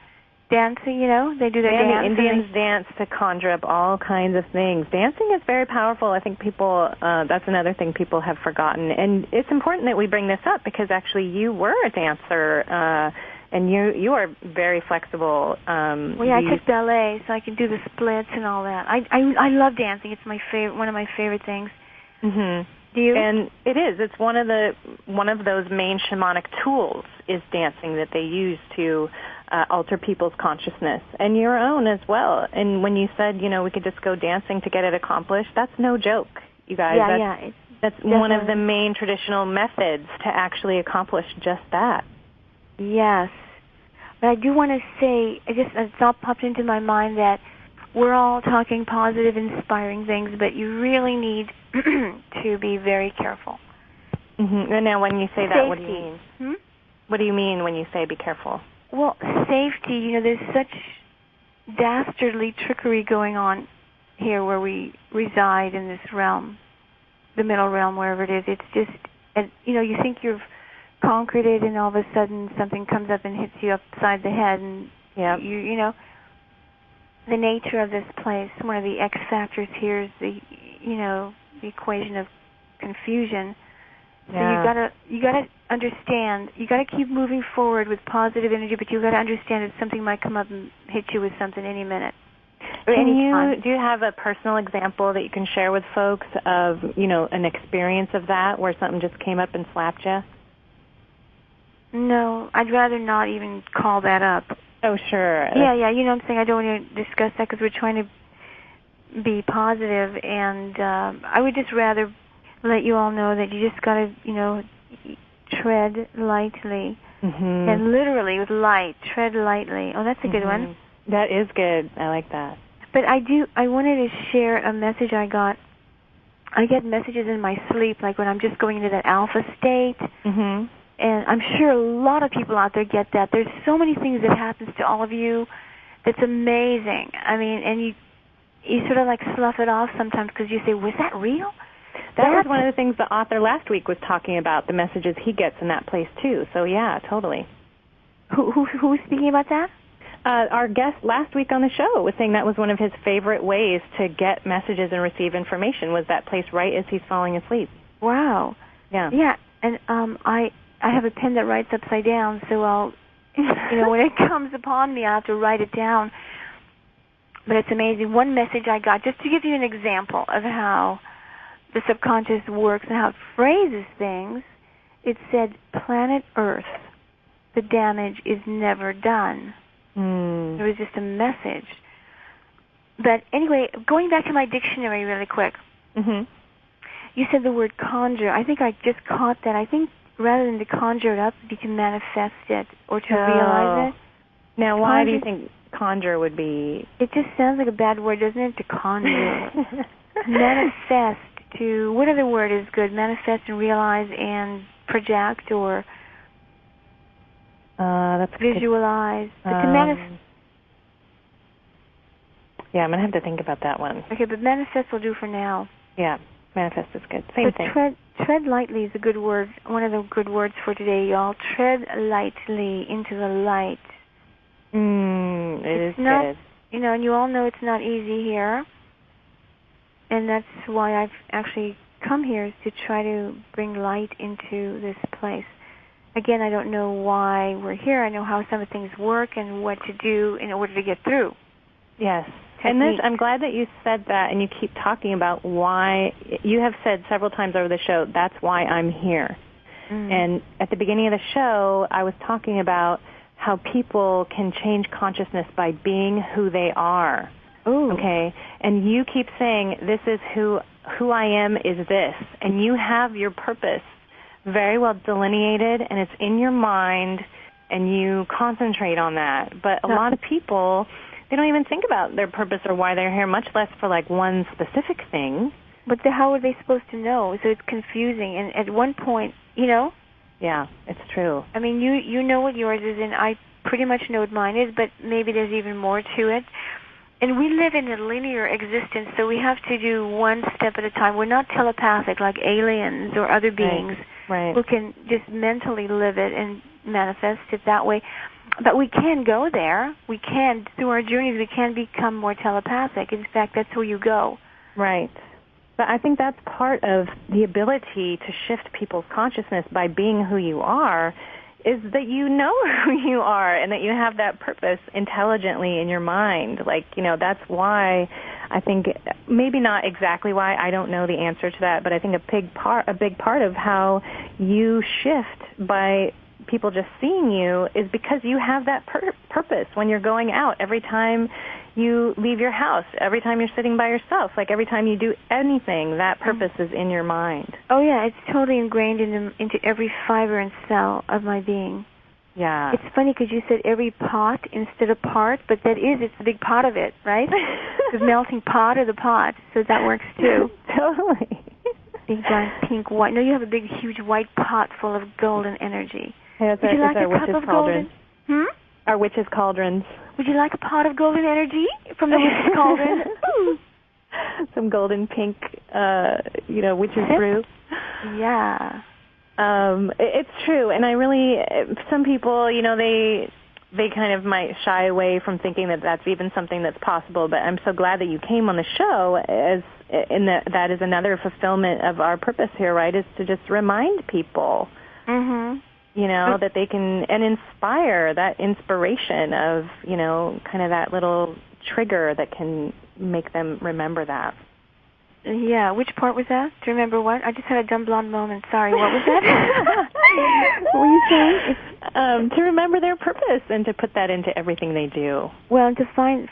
dancing, They do their dance. The Indians dance to conjure up all kinds of things. Dancing is very powerful. I think people, that's another thing people have forgotten. And it's important that we bring this up, because actually you were a dancer, and you are very flexible. I took ballet, so I can do the splits and all that. I love dancing. It's my one of my favorite things. Do you? And it is. It's one of those main shamanic tools is dancing that they use to alter people's consciousness, and your own as well. And when you said, we could just go dancing to get it accomplished, that's no joke, you guys. That's one of the main traditional methods to actually accomplish just that. Yes. But I do want to say, it's all popped into my mind that we're all talking positive, inspiring things, but you really need to be very careful. And now when you say that, safety. What do you mean? What do you mean when you say be careful? Well, safety, there's such dastardly trickery going on here where we reside in this realm, the middle realm, wherever it is. It's just, you think you've conquered it, and all of a sudden something comes up and hits you upside the head, and the nature of this place, one of the X factors here is the equation of confusion. So you gotta understand, you gotta keep moving forward with positive energy, but you gotta understand that something might come up and hit you with something any minute. Do you have a personal example that you can share with folks of, an experience of that where something just came up and slapped you? No, I'd rather not even call that up. Oh, sure. Yeah, you know what I'm saying? I don't want to discuss that because we're trying to be positive, and I would just rather let you all know that you just got to, tread lightly. And literally with light, tread lightly. Oh, that's a good one. That is good. I like that. But I wanted to share a message I got I get messages in my sleep, like when I'm just going into that alpha state. Mm-hmm. And I'm sure a lot of people out there get that. There's so many things that happens to all of you that's amazing. I mean, and you sort of like slough it off sometimes because you say, was that real? That was one of the things the author last week was talking about, the messages he gets in that place, too. So, yeah, totally. Who's speaking about that? Our guest last week on the show was saying that was one of his favorite ways to get messages and receive information, was that place right as he's falling asleep. Wow. Yeah. Yeah, and I have a pen that writes upside down, so I'll, when it comes upon me, I have to write it down. But it's amazing. One message I got, just to give you an example of how the subconscious works and how it phrases things, it said, "Planet Earth, the damage is never done." It was just a message. But anyway, going back to my dictionary really quick. Mm-hmm. You said the word conjure. I think I just caught that. I think rather than to conjure it up, you can manifest it or to realize it. Now, why do you think conjure would be? It just sounds like a bad word, doesn't it, to conjure? Manifest, what other word is good? Manifest and realize and project or that's visualize. To manifest. Yeah, I'm going to have to think about that one. Okay, but manifest will do for now. Yeah, manifest is good. Same thing. Tread lightly is a good word, one of the good words for today, y'all. Tread lightly into the light. It is good. And you all know it's not easy here. And that's why I've actually come here, is to try to bring light into this place. Again, I don't know why we're here. I know how some of things work and what to do in order to get through. Yes. And I'm glad that you said that, and you keep talking about why. You have said several times over the show, that's why I'm here. And at the beginning of the show, I was talking about how people can change consciousness by being who they are. Ooh. Okay? And you keep saying, this is who I am is this. And you have your purpose very well delineated, and it's in your mind, and you concentrate on that. But a lot of people, they don't even think about their purpose or why they're here, much less for like one specific thing. But how are they supposed to know? So it's confusing. And at one point, Yeah, it's true. I mean, you know what yours is, and I pretty much know what mine is, but maybe there's even more to it. And we live in a linear existence, so we have to do one step at a time. We're not telepathic like aliens or other beings who can just mentally live it and manifest it that way. But we can go there. We can, through our journeys, we can become more telepathic. In fact, that's where you go. Right. But I think that's part of the ability to shift people's consciousness by being who you are, is that you know who you are and that you have that purpose intelligently in your mind. Like, that's why I think, maybe not exactly why, I don't know the answer to that, but I think a big part of how you shift by people just seeing you is because you have that purpose when you're going out, every time you leave your house, every time you're sitting by yourself, like every time you do anything, that purpose is in your mind. Oh, yeah, it's totally ingrained into every fiber and cell of my being. Yeah. It's funny because you said every pot instead of part, but it's a big pot of it, right? The melting pot or the pot, so that works too. Totally. Big, giant, pink, white. No, you have a big, huge white pot full of golden energy. Hey, Would you like a cup of golden? Our witch's cauldrons. Would you like a pot of golden energy from the witch's cauldron? Some golden pink, witch's brew. Yeah. It's true, and some people, they kind of might shy away from thinking that that's even something that's possible, but I'm so glad that you came on the show, that is another fulfillment of our purpose here, right, is to just remind people. Mm-hmm. That they can, and inspire, that inspiration of, kind of that little trigger that can make them remember that. Yeah, which part was that? To remember what? I just had a dumb blonde moment. Sorry, what was that? What were you saying? To remember their purpose and to put that into everything they do. Well, and to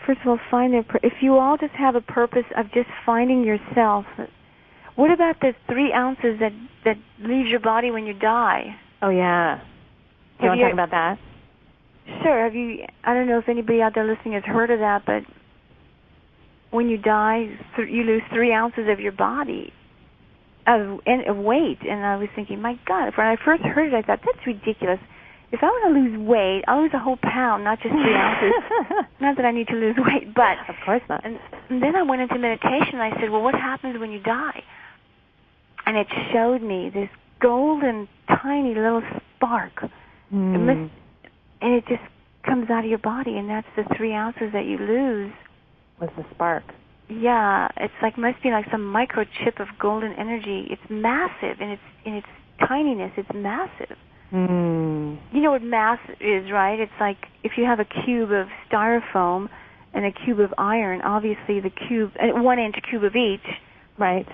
first of all, find their if you all just have a purpose of just finding yourself, what about the 3 ounces that leaves your body when you die? Oh, yeah. You want to talk about that? Sure. I don't know if anybody out there listening has heard of that, but when you die, you lose 3 ounces of your body. of weight, and I was thinking, my God, when I first heard it, I thought, that's ridiculous. If I want to lose weight, I'll lose a whole pound, not just 3 ounces. Not that I need to lose weight, but... Of course not. And then I went into meditation, and I said, well, what happens when you die? And it showed me this golden, tiny little spark. And it just comes out of your body, and that's the 3 ounces that you lose. Was the spark. Yeah, it's like, must be like some microchip of golden energy. It's massive, and in its tininess, it's massive. You know what mass is, right? It's like if you have a cube of styrofoam and a cube of iron, obviously the cube, 1 inch cube of each. Right.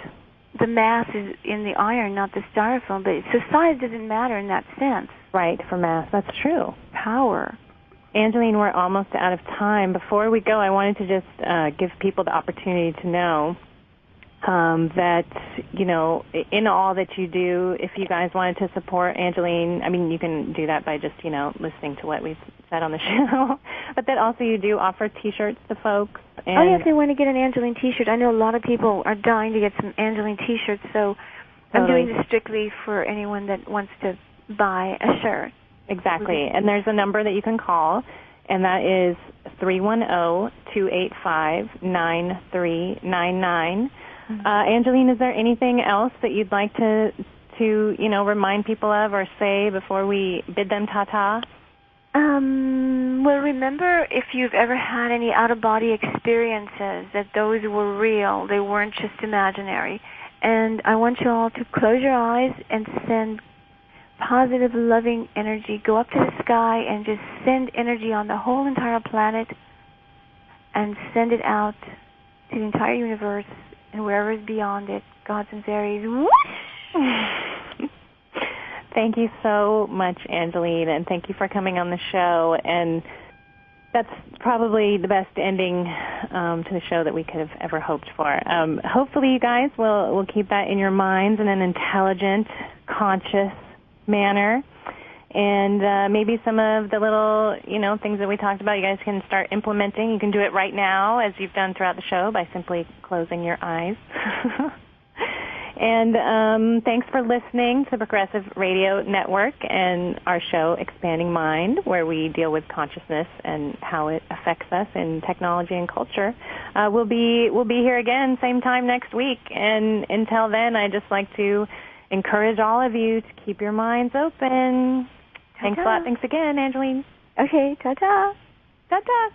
The mass is in the iron, not the styrofoam. But so size doesn't matter in that sense. Right, for mass. That's true. Power. Angelyne, we're almost out of time. Before we go, I wanted to just give people the opportunity to know that, you know, in all that you do, if you guys wanted to support Angelyne, I mean, you can do that by just, you know, listening to what we've said on the show. But that also you do offer T-shirts to folks. And oh, yes, they want to get an Angelyne T-shirt. I know a lot of people are dying to get some Angelyne T-shirts, so I'm doing this strictly for anyone that wants to buy a shirt. Exactly. And there's a number that you can call, and that is 310-285-9399. Angelyne, is there anything else that you'd like to you know, remind people of or say before we bid them ta-ta? Well, remember, if you've ever had any out-of-body experiences, that those were real. They weren't just imaginary. And I want you all to close your eyes and send positive, loving energy. Go up to the sky and just send energy on the whole entire planet and send it out to the entire universe and wherever is beyond it, gods and fairies. Whoosh! Thank you so much, Angelyne, and thank you for coming on the show. And that's probably the best ending to the show that we could have ever hoped for. Hopefully you guys will keep that in your minds in an intelligent, conscious manner. And maybe some of the little, you know, things that we talked about, you guys can start implementing. You can do it right now, as you've done throughout the show, by simply closing your eyes. And thanks for listening to the Progressive Radio Network and our show, Expanding Mind, where we deal with consciousness and how it affects us in technology and culture. We'll be here again, same time next week. And until then, I'd just like to encourage all of you to keep your minds open. Ta-ta. Thanks a lot. Thanks again, Angelyne. Okay, ta-ta. Ta-ta.